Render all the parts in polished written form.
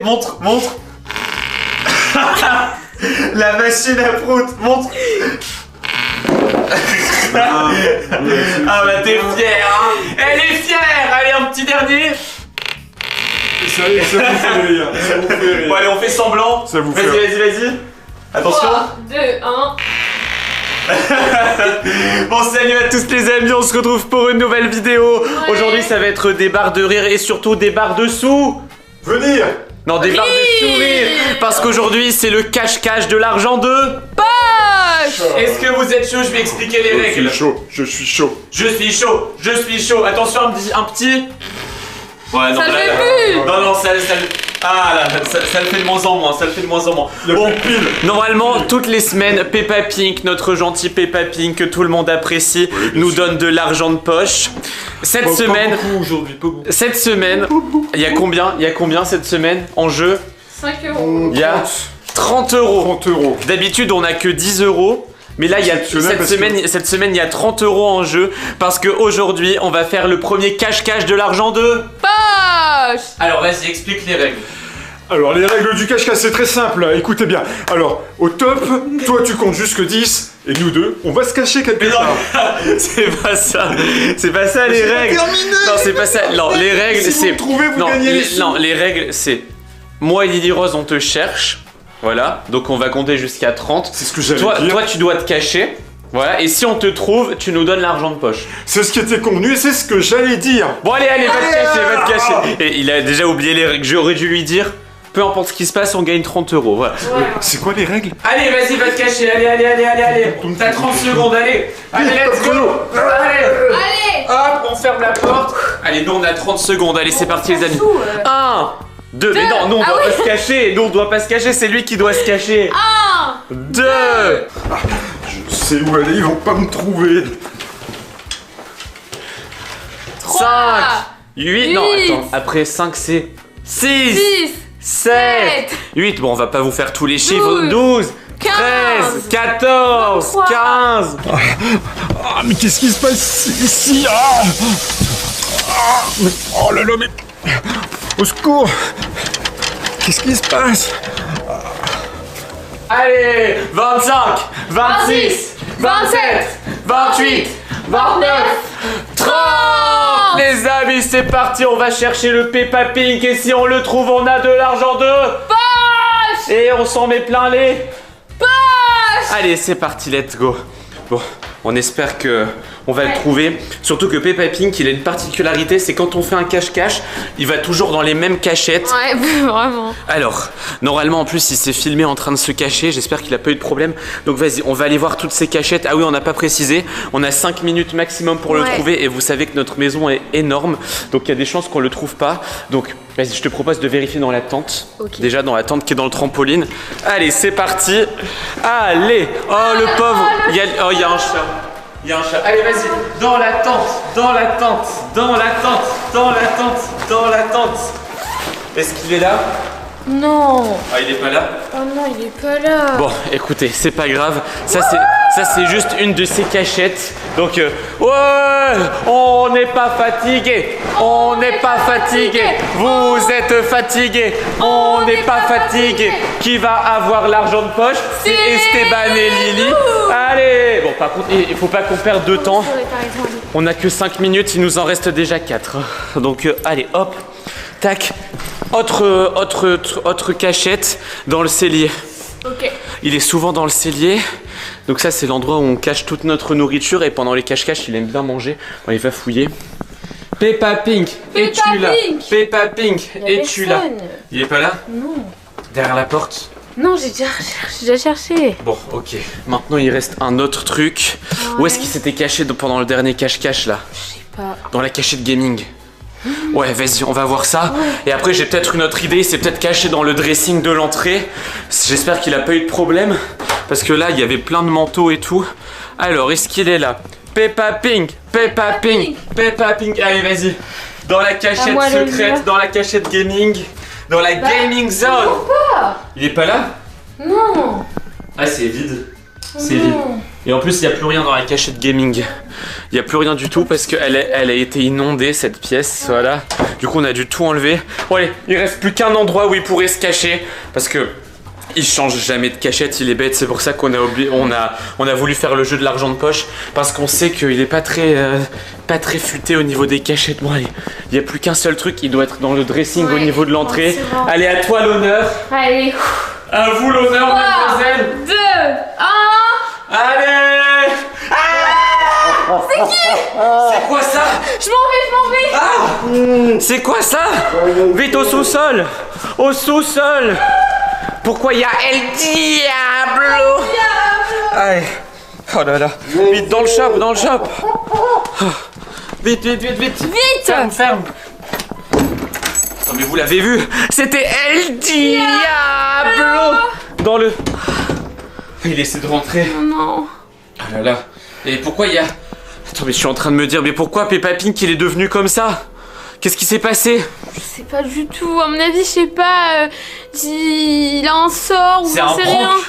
Montre. La machine à prout, montre. Ah bah t'es fière, hein. Elle est fière. Allez, un petit dernier. Ça vous fait rire. Bon allez, on fait semblant. Ça vous fait rire. Vas-y. Attention. 3, 2, 1. Bon, salut à tous les amis, on se retrouve pour une nouvelle vidéo. Aujourd'hui ça va être des barres de rire et surtout des barres de sous. Venir. Non, des barres de sourire. Parce qu'aujourd'hui c'est le cache-cache de l'argent de Poche. Est-ce que vous êtes chaud? Je vais expliquer les règles. Je suis chaud. Je suis chaud. Attention, un petit. Ouais, non, Ça le fait plus. Non, ça le fait de moins en moins. Bon, normalement, toutes les semaines, Peppa Pink, notre gentil Peppa Pink que tout le monde apprécie, nous donne de l'argent de poche. Cette semaine, il y a combien cette semaine en jeu? 5 euros. Il y a 30 euros. D'habitude, on a que 10 euros. Mais là, cette semaine, il y a 30 euros en jeu parce qu'aujourd'hui, on va faire le premier cache-cache de l'argent de Poche. Alors, vas-y, explique les règles. Alors, les règles du cache-cache, c'est très simple. Écoutez bien. Alors, au top, toi, tu comptes jusque 10 et nous deux, on va se cacher quelque part. C'est pas ça les règles. Non, c'est pas ça. Non, les règles, si c'est. vous trouvez, vous gagnez les sous. Non, les règles, c'est. Moi et Lily Rose, on te cherche. Voilà, donc on va compter jusqu'à 30. C'est ce que j'allais dire. Toi, tu dois te cacher. Voilà, et si on te trouve, tu nous donnes l'argent de poche. C'est ce qui était convenu et c'est ce que j'allais dire. Bon, allez, va te cacher. Et il a déjà oublié les règles. J'aurais dû lui dire, peu importe ce qui se passe, on gagne 30 euros. Voilà. Ouais. C'est quoi les règles? Allez, vas-y, va te cacher. Allez. T'as 30 secondes, allez, let's go. Allez. Hop, on ferme la porte. Allez, nous on a 30 secondes. Allez, c'est parti, les amis. 1, 2, mais non, nous on doit pas se cacher. Nous on doit pas se cacher, c'est lui qui doit se cacher. 1, 2. Je sais où aller, ils vont pas me trouver. 5, 8, non, attends, après 5 c'est 6, 7, 8, bon on va pas vous faire tous les chiffres, 12, 13, 14, 15. Ah, mais qu'est-ce qui se passe ici? Oh là là, mais... Au secours! Qu'est-ce qui se passe? Allez, 25, 26, 27, 28, 29, 30. Les amis, c'est parti, on va chercher le Peppa Pink et si on le trouve, on a de l'argent de poche. Et on s'en met plein les Poche. Allez, c'est parti, let's go. Bon, on espère que on va le trouver. Surtout que Peppa Pink, il a une particularité, c'est quand on fait un cache-cache, il va toujours dans les mêmes cachettes. Ouais, vraiment. Alors, normalement, en plus, il s'est filmé en train de se cacher. J'espère qu'il a pas eu de problème. Donc, vas-y, on va aller voir toutes ces cachettes. Ah oui, on n'a pas précisé. On a 5 minutes maximum pour le trouver. Et vous savez que notre maison est énorme. Donc, il y a des chances qu'on le trouve pas. Donc, vas-y, je te propose de vérifier dans la tente. Okay. Déjà, dans la tente qui est dans le trampoline. Allez, c'est parti. Allez. Oh, le pauvre. Il y a un chat. Il y a un chat. Allez, vas-y. Dans la tente. Est-ce qu'il est là? Non. Ah, il est pas là? Oh non, il est pas là. Bon, écoutez, c'est pas grave. Ça c'est juste une de ces cachettes. Donc, ouais, on n'est pas fatigué. Vous êtes fatigué. On n'est pas fatigué. Qui va avoir l'argent de poche? C'est Esteban et Lily. Allez. Bon, par contre, il faut pas qu'on perde de temps. On a que 5 minutes, il nous en reste déjà 4. Donc, allez, hop, tac. Autre cachette dans le cellier. Ok. Il est souvent dans le cellier. Donc ça c'est l'endroit où on cache toute notre nourriture et pendant les cache-cache il aime bien manger. Bon, il va fouiller. Peppa Pink, es-tu là? Peppa Pink, es-tu là? Il est pas là? Non. Derrière la porte? Non, j'ai déjà cherché. Bon, ok. Maintenant il reste un autre truc. Où est-ce qu'il s'était caché pendant le dernier cache-cache là? Je sais pas. Dans la cachette gaming. Ouais, vas-y, on va voir ça. Et après, j'ai peut-être une autre idée. Il s'est peut-être caché dans le dressing de l'entrée. J'espère qu'il a pas eu de problème. Parce que là, il y avait plein de manteaux et tout. Alors, est-ce qu'il est là? Peppa Pink. Allez, vas-y. Dans la cachette secrète, dans la cachette gaming. Dans la gaming zone. Il est pas là? Non. Ah, c'est vide. C'est vide. Et en plus, il n'y a plus rien dans la cachette gaming. Il n'y a plus rien du tout parce qu'elle a été inondée, cette pièce. Voilà. Du coup, on a dû tout enlever. Bon, allez, il reste plus qu'un endroit où il pourrait se cacher. Parce que il change jamais de cachette, il est bête. C'est pour ça qu'on a voulu faire le jeu de l'argent de poche. Parce qu'on sait qu'il est pas très futé au niveau des cachettes. Bon, allez, il n'y a plus qu'un seul truc. Il doit être dans le dressing au niveau de l'entrée. Allez, à toi l'honneur. Allez. À vous l'honneur, 3, mademoiselle. 2, 1. Allez. C'est qui? C'est quoi ça? Je m'en vais. Ah! C'est quoi ça? Vite au sous-sol! Au sous-sol! Pourquoi il y a El Diablo? Allez. Oh là là. Vite dans le shop, dans le shop. Vite. Ferme. Non mais vous l'avez vu, c'était El Diablo dans le... Il essaie de rentrer. Non. Ah là là. Et pourquoi il y a... Attends mais je suis en train de me dire, mais pourquoi Peppa Pink il est devenu comme ça? Qu'est-ce qui s'est passé? Je sais pas du tout. À mon avis, je sais pas. Il a un sort ou C'est un j'en sais rien. prank.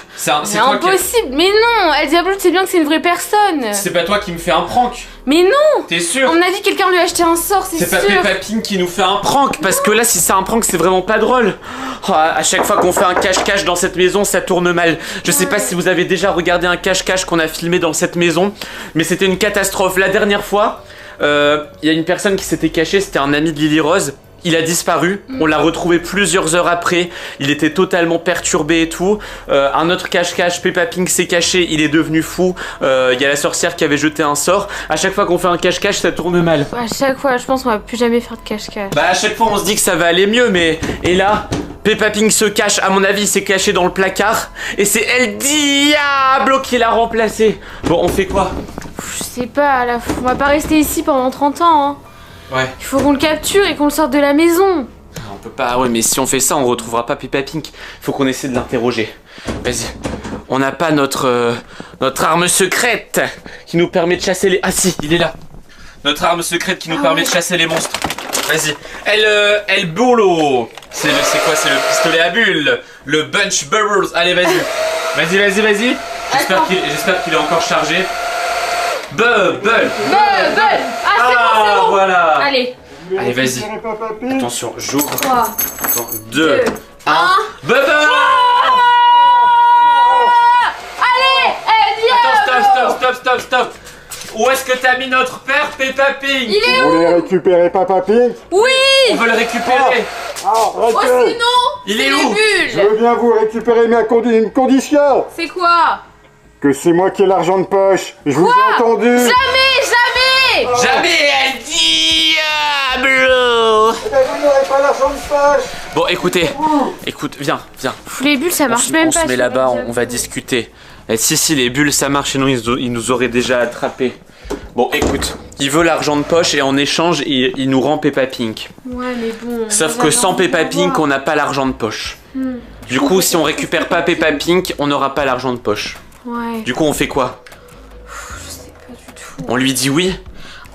C'est toi impossible. Mais non, El Diablo, tu sais bien que c'est une vraie personne. C'est pas toi qui me fais un prank. Mais non. T'es À sûr? mon avis, quelqu'un lui a acheté un sort, c'est sûr. C'est pas Peppa Pink qui nous fait un prank. Parce que là, si c'est un prank, c'est vraiment pas drôle. Oh, à chaque fois qu'on fait un cache-cache dans cette maison, ça tourne mal. Je sais pas si vous avez déjà regardé un cache-cache qu'on a filmé dans cette maison, mais c'était une catastrophe. La dernière fois, il y a une personne qui s'était cachée, c'était un ami de Lily Rose. Il a disparu, on l'a retrouvé plusieurs heures après, il était totalement perturbé et tout. Un autre cache-cache, Peppa Pink s'est caché, il est devenu fou. Il y a la sorcière qui avait jeté un sort. À chaque fois qu'on fait un cache-cache, ça tourne mal. À chaque fois, je pense qu'on va plus jamais faire de cache-cache. Bah à chaque fois on se dit que ça va aller mieux, mais... Et là, Peppa Pink se cache, à mon avis il s'est caché dans le placard. Et c'est El Diablo qui l'a remplacé. Bon, on fait quoi? Je sais pas, là, on va pas rester ici pendant 30 ans. Hein. Ouais. Il faut qu'on le capture et qu'on le sorte de la maison. On peut pas... Ouais, mais si on fait ça, on retrouvera pas Peppa Pink. Faut qu'on essaie de l'interroger. Vas-y. On n'a pas notre arme secrète qui nous permet de chasser les... Ah si, il est là. Notre arme secrète qui nous permet de chasser les monstres. Vas-y. El Bolo. C'est quoi? C'est le pistolet à bulles. Le Bunch Burrows. Allez, vas-y. Vas-y. J'espère qu'il est encore chargé. Bubble. Ah, c'est bon. Voilà. Allez. Allez, vas-y. Attention, j'ouvre. 3, 2, 1. Bubble. Allez, El Diablo. Stop. Où est-ce que t'as mis notre père, Peppa Pink? Il est Vous où? voulez récupérer Peppa Pink? Oui. On veut le récupérer. Oh, sinon, Il c'est est les où? Je bulles. veux bien vous récupérer, mais à une condition. C'est quoi? Que c'est moi qui ai l'argent de poche. Je vous ai entendu. Jamais. Jamais El Diablo. Eh ben, vous n'aurez pas l'argent de poche. Bon, écoute, viens. Les bulles, ça marche même On pas. se met là-bas, on va discuter. Et si, les bulles ça marche, sinon ils nous auraient déjà attrapés. Bon, écoute, il veut l'argent de poche et en échange, il nous rend Peppa Pink. Ouais, mais bon. Sauf que sans Peppa Pink, on n'a pas l'argent de poche. Du coup, si on récupère pas Peppa Pink, on n'aura pas l'argent de poche. Ouais. Du coup, on fait quoi? Je sais pas du tout. On lui dit oui?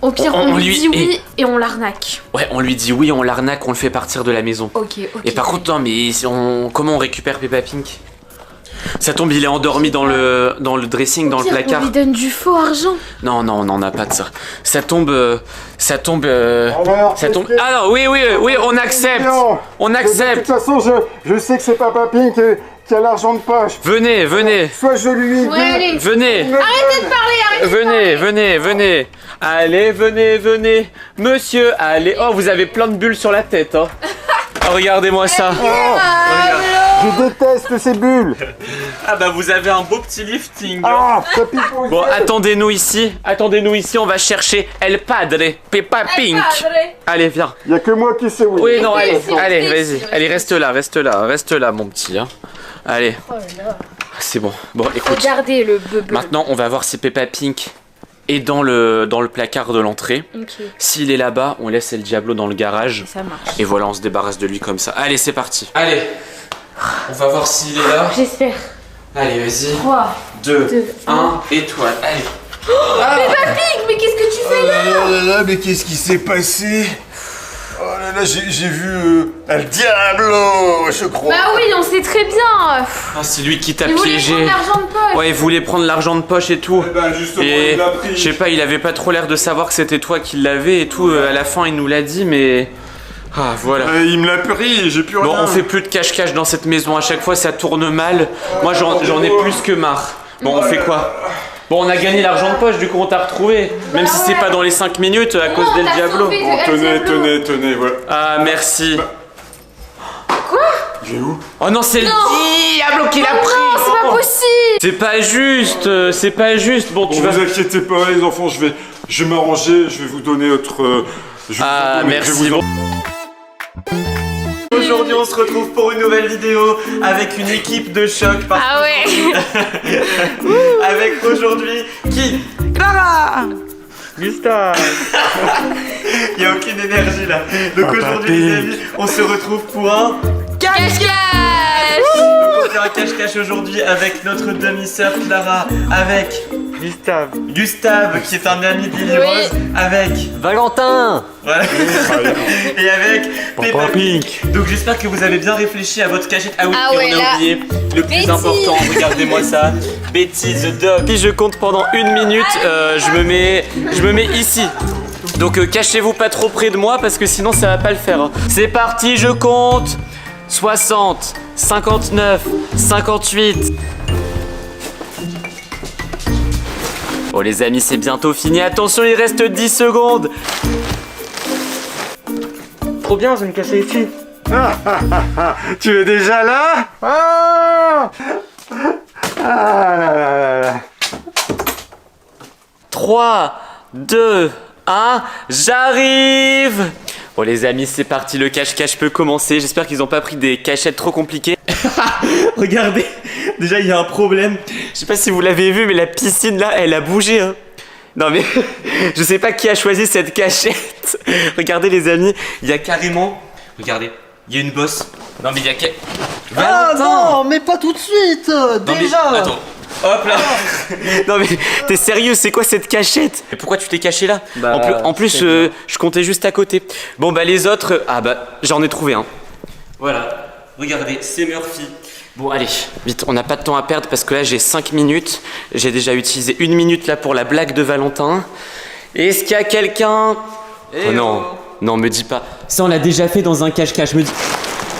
Au pire, on lui dit oui et on l'arnaque. Ouais, on lui dit oui, on l'arnaque, on le fait partir de la maison. Ok. Et par contre, non, mais comment on récupère Peppa Pink? Ça tombe, il est endormi dans le dressing, dans le placard. On lui donne du faux argent. Non, on n'en a pas de ça. Ça tombe. Alors, Ah non, oui, on accepte. Non. On De accepte. toute façon, je sais que c'est Peppa Pink qui a l'argent de poche. Venez. Soit je lui dis. Ouais, allez. Venez. Arrêtez de parler, arrêtez de parler. Venez. Allez, venez. Monsieur, allez. Oh, vous avez plein de bulles sur la tête, hein. Oh, regardez-moi ça. Je déteste ces bulles. Ah bah vous avez un beau petit lifting. Ah, ça pique aux Bon, yeux. attendez-nous ici, on va chercher El Padre, Peppa Pink. Allez, viens. Il y a que moi qui sais où. Oui, non, allez, Restez ici, allez, restez vas-y. ici, Allez, reste là, mon petit. Hein. Allez, Oh là là. c'est bon. Bon, écoute, Regardez le bebe. maintenant, on va voir si Peppa Pink est dans le placard de l'entrée. Ok. S'il est là-bas, on laisse El Diablo dans le garage. Ça marche. Et voilà, on se débarrasse de lui comme ça. Allez, c'est parti. Allez, on va voir s'il est là. J'espère. Allez, vas-y. 3. 2, 1, étoile. Allez. Peppa Pig, mais qu'est-ce que tu fais là? Mais qu'est-ce qui s'est passé? Oh là là, j'ai vu El Diablo, je crois. Bah oui, on sait très bien. Ah, c'est lui qui t'a Il voulait piégé. prendre l'argent de poche. Ouais, il voulait prendre l'argent de poche et tout. Eh ben, justement, Et il l'a pris. je sais pas, il avait pas trop l'air de savoir que c'était toi qui l'avais et tout. À la fin, il nous l'a dit, mais Ah, voilà. Il me l'a pris, j'ai plus rien. Bon, on fait plus de cache-cache dans cette maison. À chaque fois, ça tourne mal. Moi, j'en ai plus que marre. Bon, on fait quoi? Bon, on a gagné l'argent de poche, du coup, on t'a retrouvé. Même si c'est pas dans les 5 minutes à cause d'El Diablo. Bon, tenez, voilà. Ah, merci. Quoi? Il est où? Oh non, c'est le Diablo qui l'a pris. Non, c'est pas possible. C'est pas juste, c'est pas juste. Bon, tu Bon, vas... vous inquiétez pas, les enfants, je vais m'arranger, je vais vous donner votre... Ah, merci. Aujourd'hui, on se retrouve pour une nouvelle vidéo avec une équipe de choc. Ah ouais. Avec aujourd'hui qui? Clara, Gustave. Il n'y a aucune énergie là. Donc aujourd'hui, les amis, on se retrouve pour un Cache-cache. Donc on fait un cache-cache aujourd'hui avec notre demi-sœur Clara, avec Gustave qui est un ami de Lily Rose, avec Valentin. voilà. Et avec Peppa Pink. Donc j'espère que vous avez bien réfléchi à votre cachette. Ah oui, Ah et ouais, on a là. oublié le plus Betty. important, regardez-moi ça. Betty the dog. Si je compte pendant 1 minute, je me mets ici. Donc cachez-vous pas trop près de moi parce que sinon ça va pas le faire. C'est parti, je compte. 60, 59, 58. Bon les amis, c'est bientôt fini. Attention, il reste 10 secondes. Trop bien, je vais me cacher ici. Tu es déjà là? Ah là là là. 3, 2, 1, j'arrive! Bon les amis, c'est parti, le cache-cache peut commencer. J'espère qu'ils n'ont pas pris des cachettes trop compliquées. Regardez, déjà il y a un problème. Je sais pas si vous l'avez vu, mais la piscine là, elle a bougé. Hein. Non mais, je sais pas qui a choisi cette cachette. Regardez les amis, il y a carrément... Regardez, il y a une bosse. Non mais il y a... Ah Valentin. non, mais pas tout de suite. Non, mais- Déjà. attends. Hop là. Non mais t'es sérieux, c'est quoi cette cachette? Mais pourquoi tu t'es caché là? Bah, En plus, c'est je comptais juste à côté. Bon bah les autres, ah bah j'en ai trouvé un. Voilà, regardez, c'est Murphy. Bon allez, vite, on n'a pas de temps à perdre parce que là j'ai 5 minutes. J'ai déjà utilisé 1 minute là pour la blague de Valentin. Est-ce qu'il y a quelqu'un? Oh non, non me dis pas. Ça on l'a déjà fait dans un cache-cache, me dis...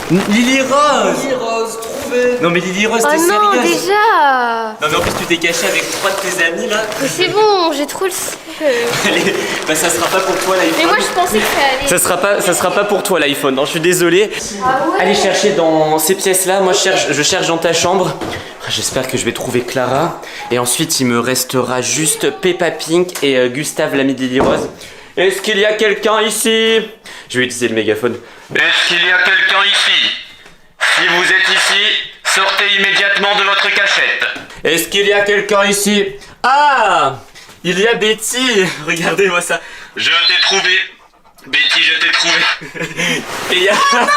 Lily Rose. Lily Rose, trouvé. Non mais Lily Rose, Oh t'es non, sérieuse? déjà. Non mais en plus tu t'es caché avec 3 de tes amis là. Mais c'est bon, j'ai trop le seum. Allez, bah ça sera pas pour toi l'iPhone. Mais moi je pensais que ça allait. Ça sera pas pour toi l'iPhone, non, je suis désolé. Ah ouais. Allez chercher dans ces pièces là, moi je cherche dans ta chambre. J'espère que je vais trouver Clara. Et ensuite il me restera juste Peppa Pink et Gustave l'ami de Lily Rose. Est-ce qu'il y a quelqu'un ici? Je vais utiliser le mégaphone. Est-ce qu'il y a quelqu'un ici? Si vous êtes ici, sortez immédiatement de votre cachette. Est-ce qu'il y a quelqu'un ici? Ah! Il y a Betty! Regardez-moi ça. Je t'ai trouvé. Betty, je t'ai trouvé. Et il y a... non!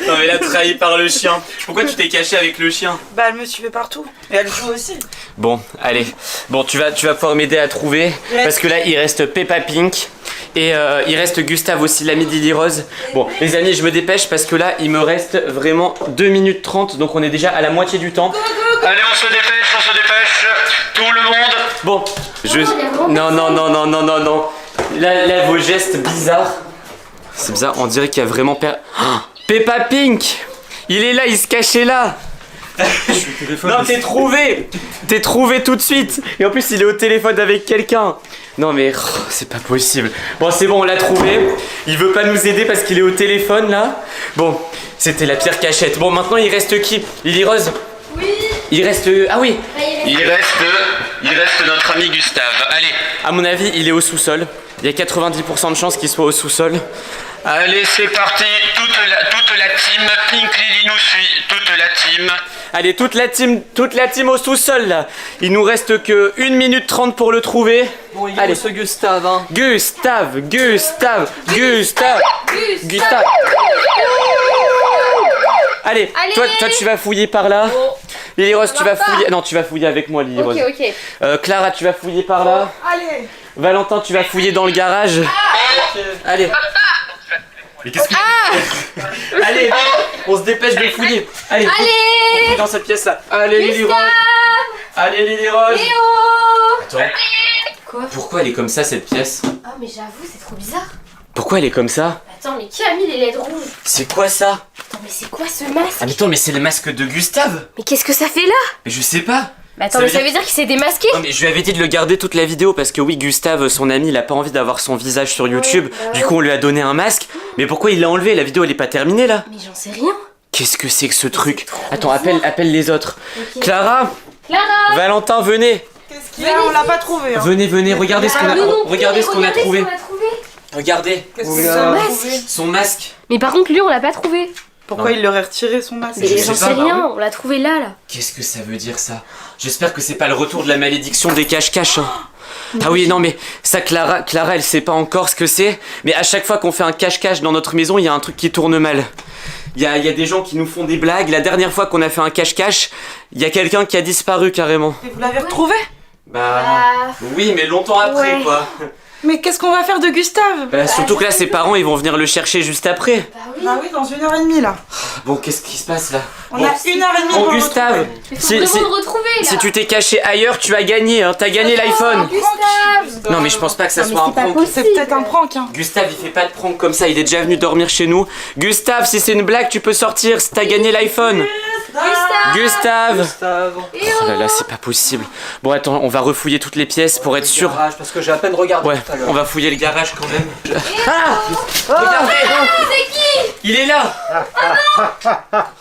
Non mais là, trahi par le chien. Pourquoi tu t'es caché avec le chien? Bah elle me suivait partout. Et elle joue aussi. Bon, allez. Bon, tu vas pouvoir m'aider à trouver. Parce que là, il reste Peppa Pink. Et il reste Gustave aussi, l'ami de Lily Rose. Bon, les amis, je me dépêche parce que là, il me reste vraiment 2 minutes 30. Donc on est déjà à la moitié du temps. Allez, on se dépêche. Tout le monde. Bon, Non. Là, vos gestes bizarres. C'est bizarre, on dirait qu'il y a vraiment... Peppa Pink! Il est là, il se cachait là. Non, t'es trouvé tout de suite. Et en plus il est au téléphone avec quelqu'un. Non mais c'est pas possible. Bon c'est bon, on l'a trouvé. Il veut pas nous aider parce qu'il est au téléphone là. Bon, c'était la pire cachette. Bon maintenant il reste qui? Lily Rose? Oui. Il reste... Ah oui. Il reste notre ami Gustave. Allez, à mon avis il est au sous-sol. Il y a 90% de chances qu'il soit au sous-sol. Allez, c'est parti. Toute la team Pink Lily nous suit. Toute la team. Allez, toute la team au sous-sol là. Il nous reste que 1 minute 30 pour le trouver. Bon, il Allez. est ce Gustave, hein. Gustave. Allez, Allez. toi tu vas fouiller par là. Lily Rose, tu vas fouiller. Non, tu vas fouiller avec moi, Lily Rose. Ok. Clara, tu vas fouiller par là. Allez. Valentin, tu vas fouiller dans le garage. Allez. Mais qu'est-ce que... Allez, on se dépêche de fouiller. Allez, on fouille dans cette pièce-là. Allez, Lily Rose. Allez, Lily Rose. Léo. Attends, Quoi? pourquoi elle est comme ça, cette pièce? Ah mais j'avoue, c'est trop bizarre. Pourquoi elle est comme ça? Attends, mais qui a mis les LED rouges? C'est quoi ça? Attends, mais c'est quoi ce masque? Ah mais attends, mais c'est le masque de Gustave. Mais qu'est-ce que ça fait là? Mais je sais pas. Mais attends, mais ça veut dire qu'il s'est démasqué? Non mais je lui avais dit de le garder toute la vidéo parce que oui, Gustave, son ami, il a pas envie d'avoir son visage sur YouTube. Du coup, on lui a donné un masque. Mais pourquoi il l'a enlevé? La vidéo elle est pas terminée là. Mais j'en sais rien. Qu'est-ce que c'est que ce truc? Attends, appelle les autres. Ok. Clara, Clara! Valentin, venez. Qu'est-ce qu'il y a? On l'a pas trouvé. Hein. Venez, regardez ce qu'on a, regardez ce qu'on a trouvé. trouvé. Regardez, Qu'est-ce Son que ça masque. son masque. Mais par contre, lui, on l'a pas trouvé. Pourquoi il l'aurait retiré son masque? Mais je Mais sais j'en pas, sais bah rien, on l'a trouvé là. Qu'est-ce que ça veut dire ça? J'espère que c'est pas le retour de la malédiction des cache-cache. Hein. Ah oui, non mais ça, Clara, elle sait pas encore ce que c'est. Mais à chaque fois qu'on fait un cache-cache dans notre maison, il y a un truc qui tourne mal. Il y a des gens qui nous font des blagues. La dernière fois qu'on a fait un cache-cache, il y a quelqu'un qui a disparu carrément. Et vous l'avez retrouvé? Bah oui, mais longtemps après Ouais. quoi. Mais qu'est-ce qu'on va faire de Gustave? Bah, surtout que là, ses parents, ils vont venir le chercher juste après. Bah oui, dans 1h30 là. Bon, qu'est-ce qui se passe là? On a 1h30 Bon, pour le Gustave, retrouver. Il faut si, vraiment si- le retrouver là. si tu t'es caché ailleurs, tu as gagné, hein. T'as gagné l'iPhone. Gustave! Non, mais je pense pas que ça Non, mais soit un c'est pas prank. possible. C'est peut-être un prank hein. Gustave, il fait pas de prank comme ça, il est déjà venu dormir chez nous. Gustave, si c'est une blague, tu peux sortir, si t'as gagné l'iPhone. Gustave! Gustave. Oh là là, c'est pas possible. Bon, attends, on va refouiller toutes les pièces pour être sûr. Garage, parce que j'ai à peine regardé Ouais, tout à l'heure. on va fouiller le garage quand même. Ah! Regardez! C'est qui? Il est là!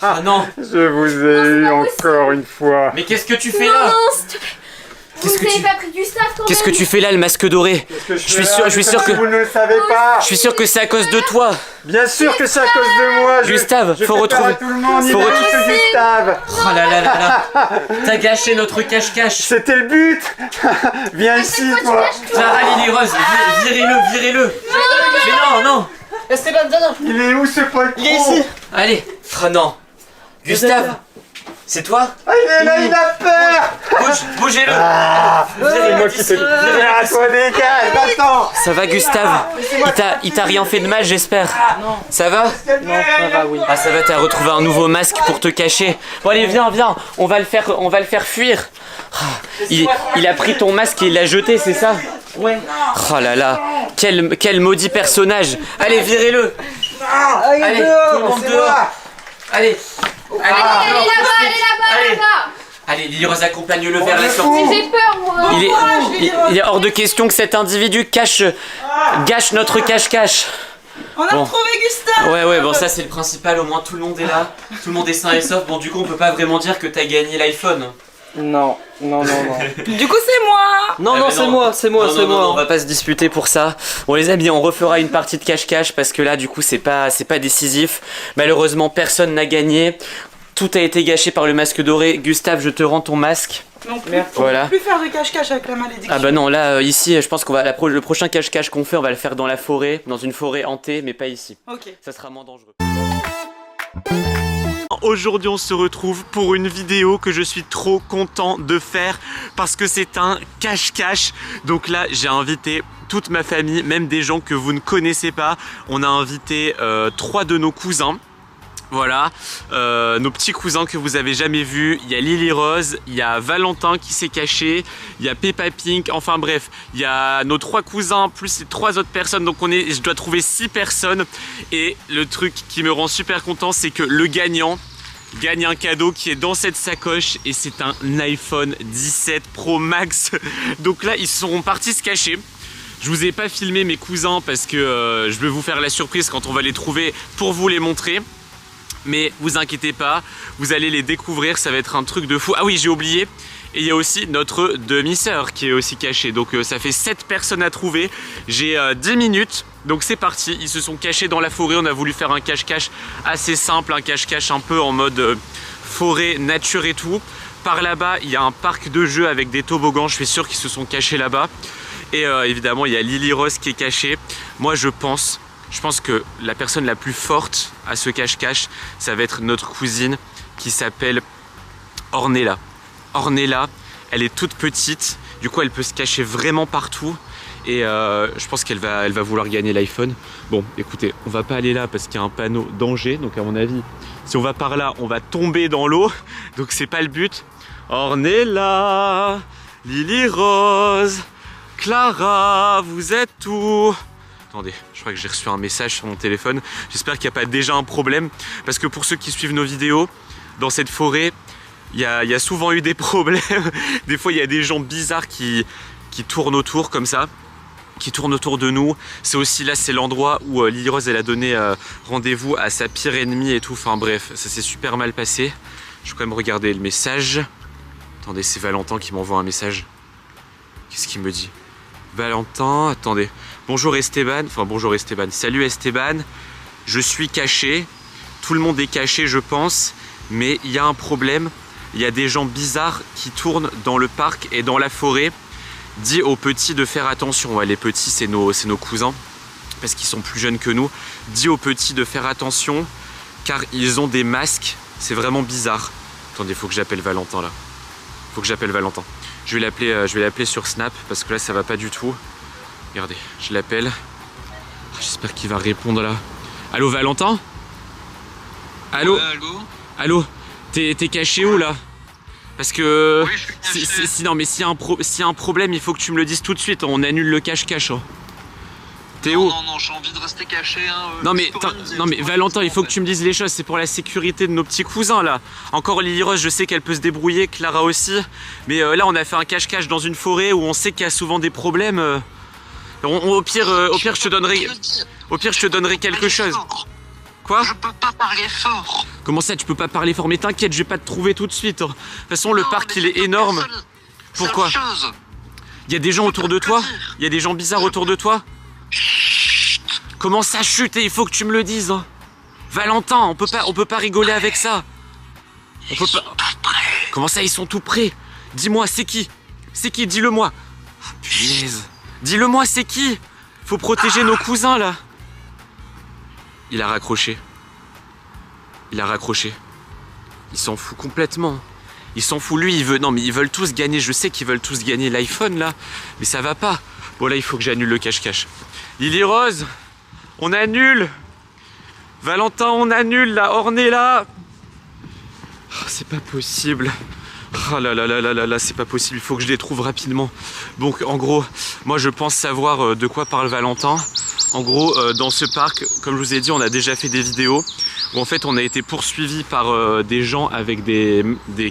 Ah non! Je vous ai eu encore une fois. Mais qu'est-ce que tu fais Non, là? s'il te plaît. Qu'est-ce Vous que n'avez tu- pas pris Gustave quand Qu'est-ce que même. tu fais là, le masque doré? Je je suis sûr que- Vous ne le savez pas. Je suis sûr que c'est à cause de toi. Bien sûr que c'est à cause de moi. Gustave, je faut fais retrouver- peur à tout le monde. faut Il retrouver- ce Gustave. Oh là là là là. T'as gâché notre cache-cache. C'était le but. Viens ici, toi. Clara Lily Rose, virez-le. Mais non. Esteban, viens. Il est où ce pote? Il est ici. Allez. Oh non. Gustave, c'est toi? Ah, il est là, il a peur. Bougez-le. C'est moi qui te dis. À toi, dégage. Attends. Ça va, Gustave? Il t'a rien fait de mal, j'espère. Ça va? Non, ça va, oui. Ah, ça va, t'as retrouvé un nouveau masque pour te cacher. Bon, allez, viens. On va le faire fuir. Ah, il a pris ton masque et il l'a jeté, c'est ça? Ouais. Oh là là, quel maudit personnage. Allez, virez-le. Allez, tout le monde c'est dehors. moi. Allez. Elle est là-bas. Allez, Lily Rose, accompagne-le vers la sortie. J'ai peur moi. Il est hors de question que cet individu gâche notre cache-cache. On a Bon. retrouvé Gustave. Ouais, bon, ça c'est le principal, au moins tout le monde est là. Tout le monde est sain et sauf. Bon, du coup, on peut pas vraiment dire que t'as gagné l'iPhone. Non. Du coup c'est moi. Non, Ah, non, mais c'est moi, c'est moi, Non, c'est non, moi. on va pas se disputer pour ça. Bon les amis, on refera une partie de cache-cache parce que là du coup c'est pas décisif. Malheureusement personne n'a gagné. Tout a été gâché par le masque doré. Gustave, je te rends ton masque. Non plus. Merci. On Voilà. peut plus faire de cache-cache avec la malédiction. Ah bah non, là ici je pense qu'on va le prochain cache-cache qu'on fait, on va le faire dans la forêt, dans une forêt hantée, mais pas ici. Ok. Ça sera moins dangereux. Aujourd'hui on se retrouve pour une vidéo que je suis trop content de faire parce que c'est un cache-cache. Donc là j'ai invité toute ma famille, même des gens que vous ne connaissez pas. On a invité 3 de nos cousins. Voilà, nos petits cousins que vous avez jamais vus. Il y a Lily Rose, il y a Valentin qui s'est caché, il y a Peppa Pink, enfin bref, il y a nos 3 cousins plus les 3 autres personnes. Donc je dois trouver 6 personnes. Et le truc qui me rend super content, c'est que le gagnant gagne un cadeau qui est dans cette sacoche et c'est un iPhone 17 Pro Max. Donc là, ils seront partis se cacher. Je vous ai pas filmé mes cousins parce que je vais vous faire la surprise quand on va les trouver pour vous les montrer. Mais vous inquiétez pas, vous allez les découvrir, ça va être un truc de fou. Ah oui, j'ai oublié, et il y a aussi notre demi-sœur qui est aussi cachée. Donc ça fait 7 personnes à trouver. J'ai 10 minutes, donc c'est parti. Ils se sont cachés dans la forêt, on a voulu faire un cache-cache assez simple, un cache-cache un peu en mode forêt, nature et tout. Par là-bas, il y a un parc de jeux avec des toboggans, je suis sûr qu'ils se sont cachés là-bas. Et évidemment, il y a Lily Rose qui est cachée. Moi, je pense que la personne la plus forte à ce cache-cache, ça va être notre cousine qui s'appelle Ornella. Ornella, elle est toute petite, du coup elle peut se cacher vraiment partout. Et je pense qu'elle va vouloir gagner l'iPhone. Bon, écoutez, on va pas aller là parce qu'il y a un panneau danger. Donc à mon avis, si on va par là, on va tomber dans l'eau. Donc c'est pas le but. Ornella, Lily Rose, Clara, vous êtes où? Attendez, je crois que j'ai reçu un message sur mon téléphone. J'espère qu'il n'y a pas déjà un problème. Parce que pour ceux qui suivent nos vidéos, dans cette forêt, il y a souvent eu des problèmes. Des fois, il y a des gens bizarres qui tournent autour comme ça. Qui tournent autour de nous. C'est aussi là, c'est l'endroit où Lily Rose, elle a donné rendez-vous à sa pire ennemie et tout. Enfin bref, ça s'est super mal passé. Je vais quand même regarder le message. Attendez, c'est Valentin qui m'envoie un message. Qu'est-ce qu'il me dit? Valentin, attendez. Bonjour Esteban, enfin bonjour Esteban. Salut Esteban, je suis caché. Tout le monde est caché, je pense. Mais il y a un problème. Il y a des gens bizarres qui tournent dans le parc et dans la forêt. Dis aux petits de faire attention. Ouais, les petits, c'est nos cousins. Parce qu'ils sont plus jeunes que nous. Dis aux petits de faire attention. Car ils ont des masques. C'est vraiment bizarre. Attendez, il faut que j'appelle Valentin là. Faut que j'appelle Valentin. Je vais l'appeler sur Snap parce que là ça va pas du tout. Regardez, je l'appelle. J'espère qu'il va répondre là. Allô Valentin? Allô? Allô? Allô? T'es caché où là? Parce que Oui, je suis caché. non mais s'il y a un problème, il faut que tu me le dises tout de suite. On annule le cache-cache. Hein. T'es où? Non, j'ai envie de rester caché. Hein, Non mais Valentin, il faut que tu me dises les choses, c'est pour la sécurité de nos petits cousins là. Encore Lily Rose, je sais qu'elle peut se débrouiller, Clara aussi. Mais là on a fait un cache-cache dans une forêt où on sait qu'il y a souvent des problèmes. Au pire, je te donnerai quelque chose. Quoi? Je peux pas parler fort. Comment ça tu peux pas parler fort? Mais t'inquiète, je vais pas te trouver tout de suite. De toute façon le parc il est énorme. Pourquoi? Il y a des gens autour de toi? Il y a des gens bizarres autour de toi? Comment ça chute? Il faut que tu me le dises. Hein. Valentin, on peut pas rigoler avec ça. On peut pas. Comment ça ils sont tout prêts? Dis-moi, c'est qui? C'est qui? Dis-le-moi. Punaise. Dis-le-moi, c'est qui? Faut protéger nos cousins là. Il a raccroché. Il a raccroché. Il s'en fout complètement. Il s'en fout, lui, il veut. Non, mais ils veulent tous gagner. Je sais qu'ils veulent tous gagner l'iPhone là. Mais ça va pas. Bon, là, il faut que j'annule le cache-cache. Lily Rose, on annule. Valentin, on annule là. Ornella. Oh, c'est pas possible. Oh là là là là là là, c'est pas possible. Il faut que je les trouve rapidement. Donc, en gros, moi, je pense savoir de quoi parle Valentin. En gros, dans ce parc, comme je vous ai dit, on a déjà fait des vidéos où en fait on a été poursuivis par des gens avec des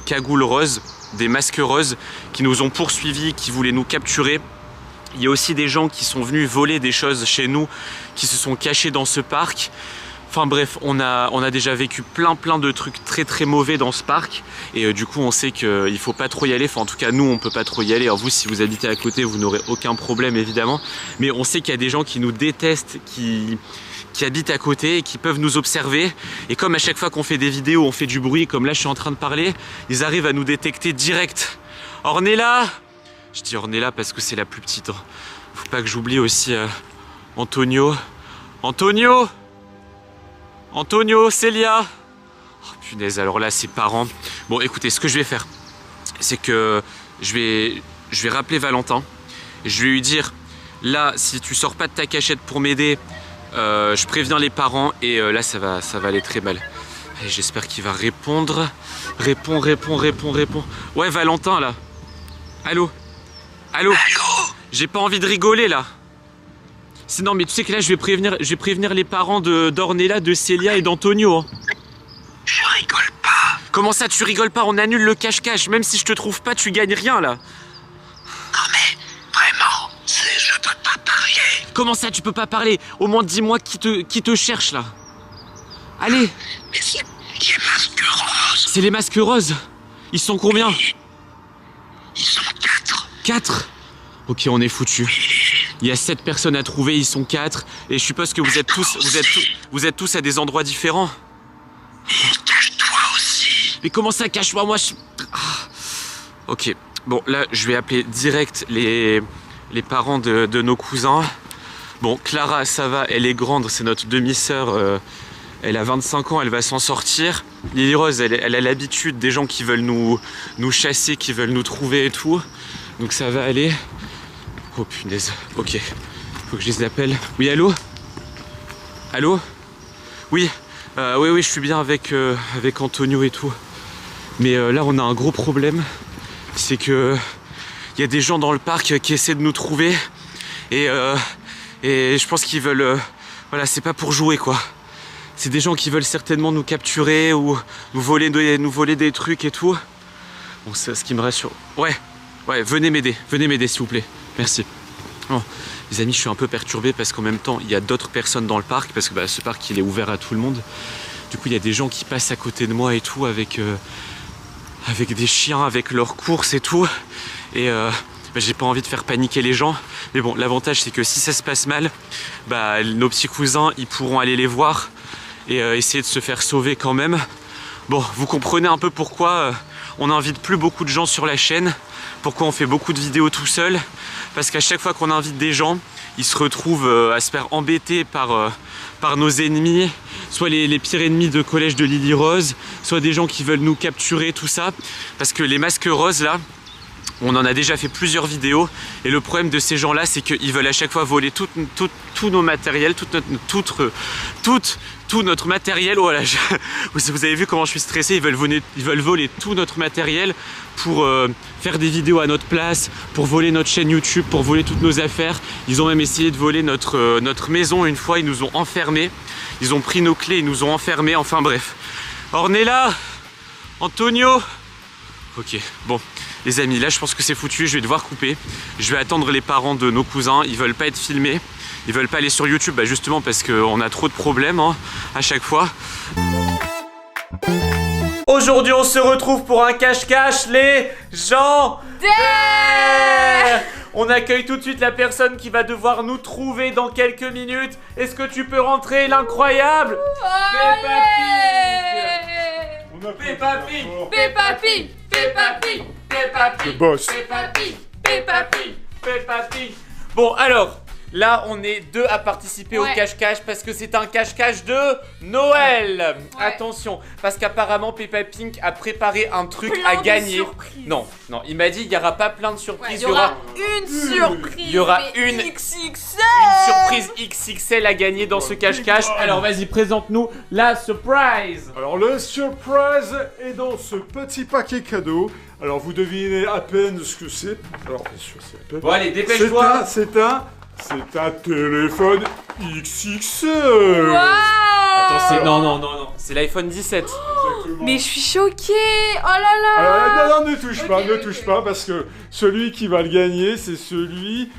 cagoules roses, des masques roses, qui nous ont poursuivis, qui voulaient nous capturer. Il y a aussi des gens qui sont venus voler des choses chez nous, qui se sont cachés dans ce parc. Enfin bref, on a déjà vécu plein de trucs très mauvais dans ce parc. Et du coup, on sait qu'il faut pas trop y aller. Enfin, en tout cas, nous, on peut pas trop y aller. Alors vous, si vous habitez à côté, vous n'aurez aucun problème, évidemment. Mais on sait qu'il y a des gens qui nous détestent, qui habitent à côté et qui peuvent nous observer. Et comme à chaque fois qu'on fait des vidéos, on fait du bruit, comme là, je suis en train de parler, ils arrivent à nous détecter direct. Ornella! Je dis Ornella parce que c'est la plus petite. Faut pas que j'oublie aussi Antonio. Antonio, Célia. Oh punaise, alors là, ses parents. Bon, écoutez, ce que je vais faire, c'est que je vais rappeler Valentin. Je vais lui dire, là, si tu sors pas de ta cachette pour m'aider, je préviens les parents et là, ça va aller très mal. Et j'espère qu'il va répondre. Réponds. Ouais, Valentin, là. Allô? J'ai pas envie de rigoler, là. Non mais tu sais que là je vais prévenir les parents d'Ornella, de Célia et d'Antonio. Hein. Je rigole pas. Comment ça tu rigoles pas? On annule le cache-cache. Même si je te trouve pas, tu gagnes rien là. Non mais, vraiment, je peux pas parler. Comment ça tu peux pas parler? Au moins dis-moi qui te cherche là. Allez. Mais c'est les masques roses. C'est les masques roses. Ils sont combien? Ils sont 4. 4? Ok, on est foutus. Il y a 7 personnes à trouver, ils sont 4. Et je suppose que vous êtes tous à des endroits différents. Et cache-toi aussi. Mais comment ça, cache-moi? Moi, Ok, bon, là, je vais appeler direct les parents de nos cousins. Bon, Clara, ça va, elle est grande, c'est notre demi-sœur. Elle a 25 ans, elle va s'en sortir. Lily Rose, elle a l'habitude des gens qui veulent nous chasser, qui veulent nous trouver et tout. Donc ça va aller. Oh punaise, ok. Faut que je les appelle. Oui, allô? Oui, oui, je suis bien avec Antonio et tout. Mais là, on a un gros problème. C'est que il y a des gens dans le parc qui essaient de nous trouver. Et Et je pense qu'ils veulent... voilà, c'est pas pour jouer quoi. C'est des gens qui veulent certainement nous capturer ou nous voler des trucs et tout. Bon, c'est ce qui me rassure. Ouais, venez m'aider s'il vous plaît. Merci. Bon, les amis, je suis un peu perturbé parce qu'en même temps, il y a d'autres personnes dans le parc parce que ce parc il est ouvert à tout le monde. Du coup, il y a des gens qui passent à côté de moi et tout avec des chiens, avec leurs courses et tout. Et j'ai pas envie de faire paniquer les gens. Mais bon, l'avantage c'est que si ça se passe mal, nos petits cousins, ils pourront aller les voir et essayer de se faire sauver quand même. Bon, vous comprenez un peu pourquoi on n'invite plus beaucoup de gens sur la chaîne, pourquoi on fait beaucoup de vidéos tout seul. Parce qu'à chaque fois qu'on invite des gens, ils se retrouvent à se faire embêter par nos ennemis, soit les pires ennemis de collège de Lily Rose, soit des gens qui veulent nous capturer, tout ça. Parce que les masques roses là, on en a déjà fait plusieurs vidéos et le problème de ces gens là c'est qu'ils veulent à chaque fois voler tout nos matériels, tout notre matériel. Voilà, vous avez vu comment je suis stressé, ils veulent voler tout notre matériel pour faire des vidéos à notre place, pour voler notre chaîne YouTube, pour voler toutes nos affaires. Ils ont même essayé de voler notre maison une fois, ils nous ont enfermés, ils ont pris nos clés, ils nous ont enfermés, enfin bref. Ornella, Antonio. Ok, bon. Les amis, là je pense que c'est foutu, je vais devoir couper. Je vais attendre les parents de nos cousins, ils veulent pas être filmés. Ils veulent pas aller sur YouTube, justement parce qu'on a trop de problèmes à chaque fois. Aujourd'hui on se retrouve pour un cache-cache, les gens. On accueille tout de suite la personne qui va devoir nous trouver dans quelques minutes. Est-ce que tu peux rentrer, l'incroyable Peppa Pig, Peppa Pig, Peppa Pig, Peppa Pig, Le boss. Peppa Pig, Peppa Pig, Peppa Pig. Bon alors, là on est deux à participer au cache-cache parce que c'est un cache-cache de Noël. Ouais. Attention, parce qu'apparemment Peppa Pig a préparé un truc à gagner. Non, il m'a dit il n'y aura pas plein de surprises. Il y aura une surprise. Il y aura une surprise XXL à gagner dans ce cache-cache. Alors vas-y, présente-nous la surprise. Alors le surprise est dans ce petit paquet cadeau. Alors vous devinez à peine ce que c'est. Alors bien sûr c'est à peine. Bon allez, dépêche-toi. C'est un téléphone XXL. Wow. Attends, non, c'est l'iPhone 17. Mais je suis choquée. Oh là là. Non, ne touche pas, parce que celui qui va le gagner, c'est celui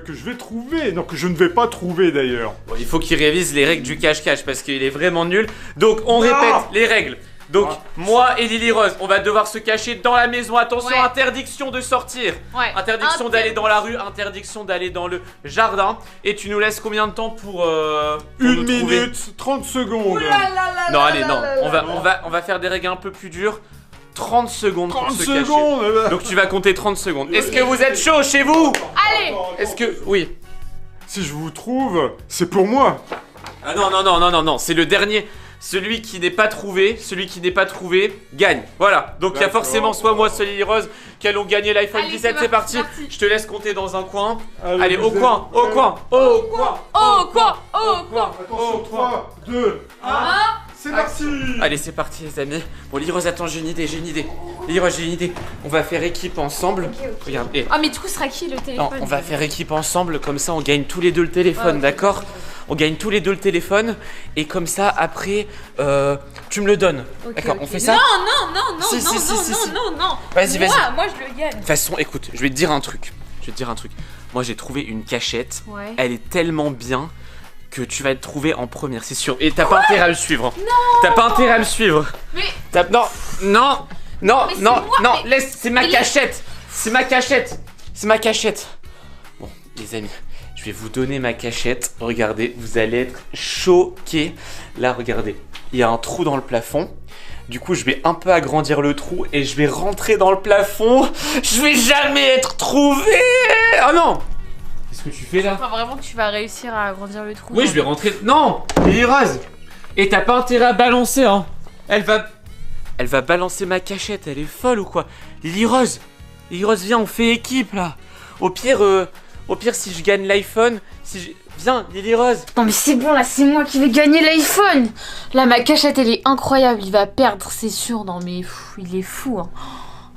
que je vais trouver. Non, que je ne vais pas trouver d'ailleurs. Bon, il faut qu'il révise les règles du cache-cache parce qu'il est vraiment nul. Donc on répète les règles. Donc moi et Lily Rose, on va devoir se cacher dans la maison. Attention, interdiction de sortir, interdiction d'aller dans la rue, interdiction d'aller dans le jardin. Et tu nous laisses combien de temps pour 1 minute 30 secondes. Non allez, non, on va faire des règles un peu plus dures. 30 secondes pour se cacher. Donc tu vas compter 30 secondes. Est-ce que vous êtes chaud chez vous? Allez. Est-ce que... Oui. Si je vous trouve, c'est pour moi. Ah non, c'est le dernier. Celui qui n'est pas trouvé gagne. Voilà. Donc il y a forcément soit moi, soit Lily Rose qui allons gagner l'iPhone 17. C'est parti. Je te laisse compter dans un coin. Allez, au coin. Attention, 3, 2, 1. C'est parti. Allez, c'est parti les amis. Bon, Lily Rose, attends, j'ai une idée. Lily Rose, j'ai une idée. On va faire équipe ensemble. Okay. Regarde. Ah mais du coup, ce sera qui le téléphone? Non, on va faire équipe ensemble. Comme ça, on gagne tous les deux le téléphone, d'accord? On gagne tous les deux le téléphone et comme ça après tu me le donnes. D'accord, on fait ça? Non. Vas-y. Moi je le gagne. De toute façon, écoute, je vais te dire un truc. Moi j'ai trouvé une cachette. Ouais. Elle est tellement bien que tu vas te trouver en première, c'est sûr. Et t'as pas intérêt à me suivre. Non. T'as pas intérêt à me suivre. Mais Non, mais laisse, c'est ma cachette. C'est ma cachette. Bon, les amis, je vais vous donner ma cachette. Regardez, vous allez être choqués. Là, regardez, il y a un trou dans le plafond. Du coup, je vais un peu agrandir le trou et je vais rentrer dans le plafond. Je vais jamais être trouvé. Oh non! Qu'est-ce que tu fais là? Enfin, vraiment que tu vas réussir à agrandir le trou. Oui, je vais rentrer. Non! Lily Rose! Et t'as pas intérêt à balancer, hein? Elle va balancer ma cachette, elle est folle ou quoi? Lily Rose, viens, on fait équipe là. Au pire, si je gagne l'iPhone, viens, Lily Rose. Non mais c'est bon là, c'est moi qui vais gagner l'iPhone. Là ma cachette elle est incroyable, il va perdre c'est sûr. Non mais il est fou hein.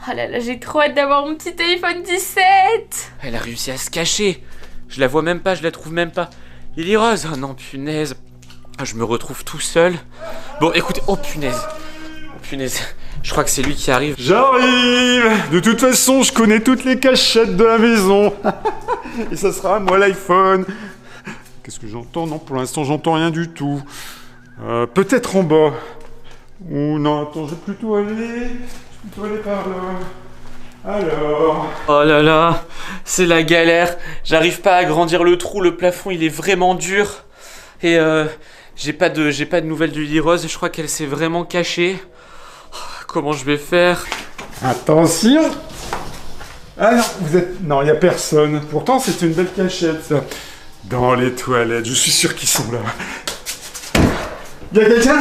Oh là là, j'ai trop hâte d'avoir mon petit iPhone 17. Elle a réussi à se cacher. Je la vois même pas, je la trouve même pas. Lily Rose, oh non, punaise. Je me retrouve tout seul. Bon, écoutez, oh punaise. Oh punaise. Je crois que c'est lui qui arrive. J'arrive. De toute façon, je connais toutes les cachettes de la maison. Et ça sera moi l'iPhone. Qu'est-ce que j'entends? Non, pour l'instant, j'entends rien du tout. Peut-être en bas. Ou non, attends, je vais plutôt aller par là. Alors... Oh là là, c'est la galère. J'arrive pas à agrandir le trou, le plafond il est vraiment dur. Et j'ai pas de nouvelles de Lily Rose, je crois qu'elle s'est vraiment cachée. Comment je vais faire? Attention. Ah non, Non, il n'y a personne. Pourtant, c'est une belle cachette, ça. Dans les toilettes, je suis sûr qu'ils sont là. Il y a quelqu'un?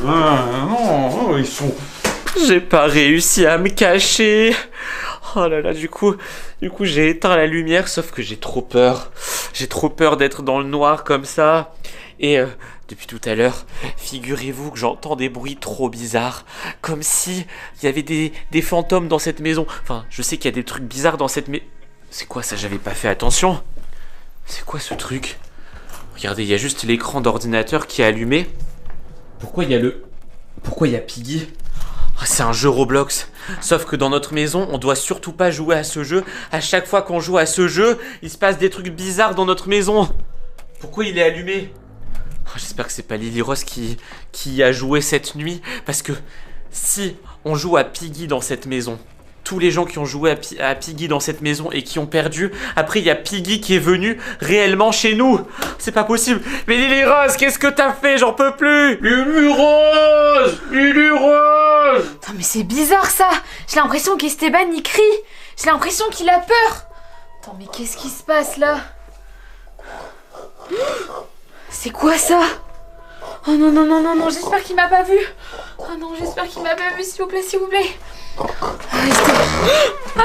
Ah non, ils sont... J'ai pas réussi à me cacher. Oh là là, du coup j'ai éteint la lumière, sauf que j'ai trop peur. J'ai trop peur d'être dans le noir comme ça. Et depuis tout à l'heure, figurez-vous que j'entends des bruits trop bizarres. Comme si il y avait des fantômes dans cette maison. Enfin, je sais qu'il y a des trucs bizarres dans cette maison. C'est quoi ça? J'avais pas fait attention. C'est quoi ce truc? Regardez, il y a juste l'écran d'ordinateur qui est allumé. Pourquoi il y a Piggy? Oh, c'est un jeu Roblox. Sauf que dans notre maison, on doit surtout pas jouer à ce jeu. À chaque fois qu'on joue à ce jeu, il se passe des trucs bizarres dans notre maison. Pourquoi il est allumé? Oh, j'espère que c'est pas Lily Rose qui a joué cette nuit. Parce que si on joue à Piggy dans cette maison, tous les gens qui ont joué à Piggy dans cette maison et qui ont perdu, après il y a Piggy qui est venu réellement chez nous. C'est pas possible. Mais Lily Rose, qu'est-ce que t'as fait? J'en peux plus. Lily Rose, Lily Rose. Attends, mais c'est bizarre ça. J'ai l'impression qu'Esteban il crie. J'ai l'impression qu'il a peur. Attends, mais qu'est-ce qui se passe là? C'est quoi ça? Oh non, non, non, non, non, j'espère qu'il m'a pas vu. Oh non, j'espère qu'il m'a pas vu, s'il vous plaît, s'il vous plaît. Ah,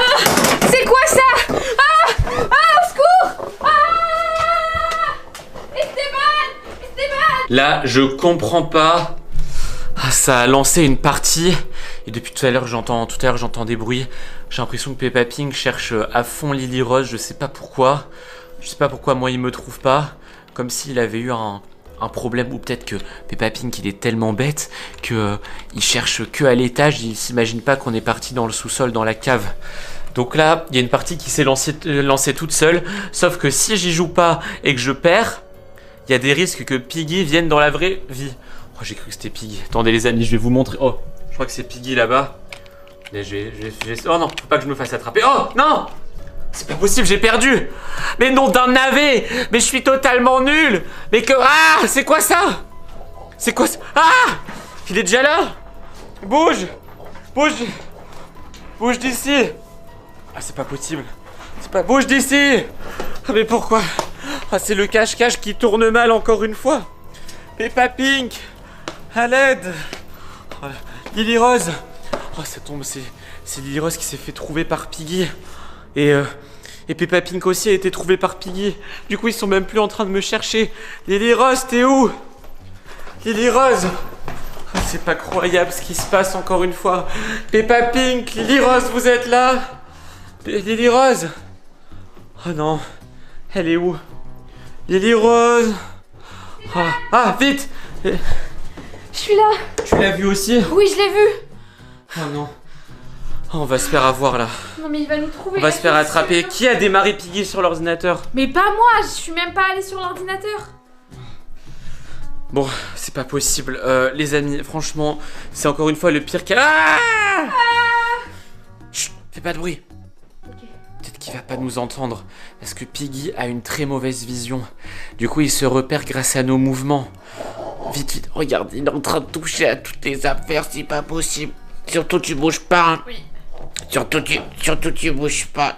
c'est quoi ça? Ah, au secours! Esteban! Là, je comprends pas. Ah, ça a lancé une partie. Et depuis tout à l'heure, j'entends des bruits. J'ai l'impression que Peppa Pig cherche à fond Lily Rose. Je sais pas pourquoi. Je sais pas pourquoi moi il me trouve pas. Comme s'il avait eu un problème, ou peut-être que Peppa Pig il est tellement bête que il cherche que à l'étage, il s'imagine pas qu'on est parti dans le sous-sol, dans la cave. Donc là, il y a une partie qui s'est lancée toute seule, sauf que si j'y joue pas et que je perds, il y a des risques que Piggy vienne dans la vraie vie. Oh, j'ai cru que c'était Piggy. Attendez les amis, je vais vous montrer. Oh, je crois que c'est Piggy là-bas. Oh non, faut pas que je me fasse attraper. Oh non! C'est pas possible, j'ai perdu. Mais non, d'un navet. Mais je suis totalement nul. Mais que... Ah, c'est quoi ça? C'est quoi ça? Ah, il est déjà là. Bouge. Bouge. Bouge d'ici. Ah, c'est pas possible. C'est pas... Bouge d'ici. Ah, mais pourquoi? Ah, c'est le cache-cache qui tourne mal encore une fois. Peppa Pig, à l'aide. Oh, Lily Rose. Oh, ça tombe, c'est Lily Rose qui s'est fait trouver par Piggy. Et Peppa Pig aussi a été trouvée par Piggy. Du coup, ils sont même plus en train de me chercher. Lily Rose, t'es où? Lily Rose. Oh, c'est pas croyable ce qui se passe encore une fois. Peppa Pig, Lily Rose, vous êtes là? Lily Rose. Oh non. Elle est où? Lily Rose. Ah, vite. Je suis là. Tu l'as vu aussi? Oui, je l'ai vu. Oh non. Oh, on va se faire avoir là. Non mais il va nous trouver. On va se faire attraper. Qui a démarré Piggy sur l'ordinateur? Mais pas moi, je suis même pas allée sur l'ordinateur. Bon, c'est pas possible. Les amis, franchement, c'est encore une fois le pire cas. Ah Chut, fais pas de bruit. Ok. Peut-être qu'il va pas nous entendre. Parce que Piggy a une très mauvaise vision. Du coup, il se repère grâce à nos mouvements. Vite, vite, regarde, il est en train de toucher à toutes les affaires, c'est pas possible. Surtout tu bouges pas. Hein. Oui. Surtout tu bouges pas.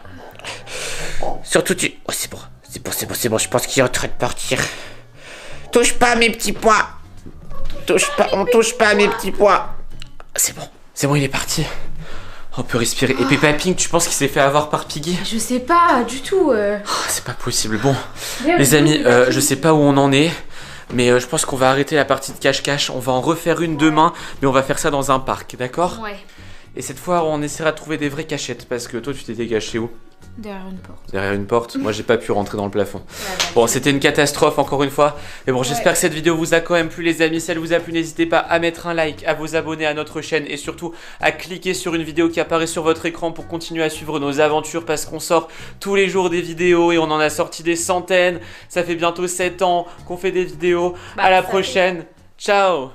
Surtout tu... Oh, c'est bon, je pense qu'il est en train de partir. Touche pas à mes petits pois. On touche pas à mes petits pois. C'est bon, il est parti. On peut respirer. Et Peppa Pig, tu penses qu'il s'est fait avoir par Piggy? Je sais pas du tout. Oh, c'est pas possible. Bon, les amis, je sais pas où on en est. Mais je pense qu'on va arrêter la partie de cache-cache. On va en refaire une demain. Mais on va faire ça dans un parc, d'accord? Ouais. Et cette fois, on essaiera de trouver des vraies cachettes parce que toi, tu t'étais caché où? Derrière une porte. Derrière une porte. Moi, j'ai pas pu rentrer dans le plafond. Bon, c'était une catastrophe encore une fois. Mais bon, j'espère que cette vidéo vous a quand même plu, les amis. Si elle vous a plu, n'hésitez pas à mettre un like, à vous abonner à notre chaîne et surtout à cliquer sur une vidéo qui apparaît sur votre écran pour continuer à suivre nos aventures parce qu'on sort tous les jours des vidéos et on en a sorti des centaines. Ça fait bientôt 7 ans qu'on fait des vidéos. À la prochaine. Ciao.